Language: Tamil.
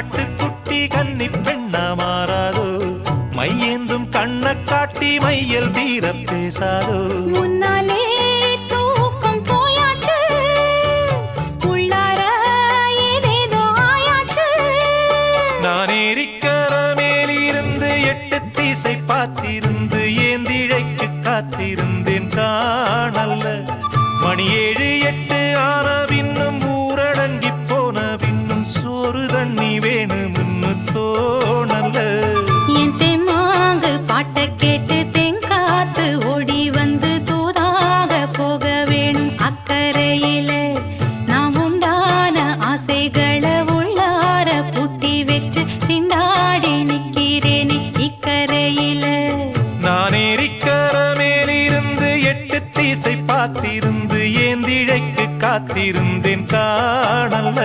மாட்டுக்குட்டி கன்னி பெண்ணா மாறாதோ மையேந்தும் கண்ண காட்டி மையல் தீர பேசாதோ முன்னாலே தூக்கம் போயாச்சு உள்ளார ஏதேதோ ஆயாச்சு நான் ஏரிக்கர மேலிருந்து 8 திசை பார்த்திருந்து ஏந்திழைக்கு காத்திருந்தேன் காணல்ல மணி 7 8 ஆன பின்னும் ஊரடங்கி போன பின்னும் சோறு தண்ணி வேணும்னு தோணல்ல என் தெம்மாங்கு பாட்ட கேட்டு தெங்காத்து ஓடி வந்து தூதாக போக வேணும் அக்கறையில நாம் உண்டான ஆசைகளை உள்ளார பூட்டி வச்சு திண்டாடி நிக்கிறேனே இக்கரையில நான் ஏரிக்கர மேலிருந்து 8 திசை பார்த்திருந்து ஏந்திழைக்கு காத்திருந்தேன் காணல்ல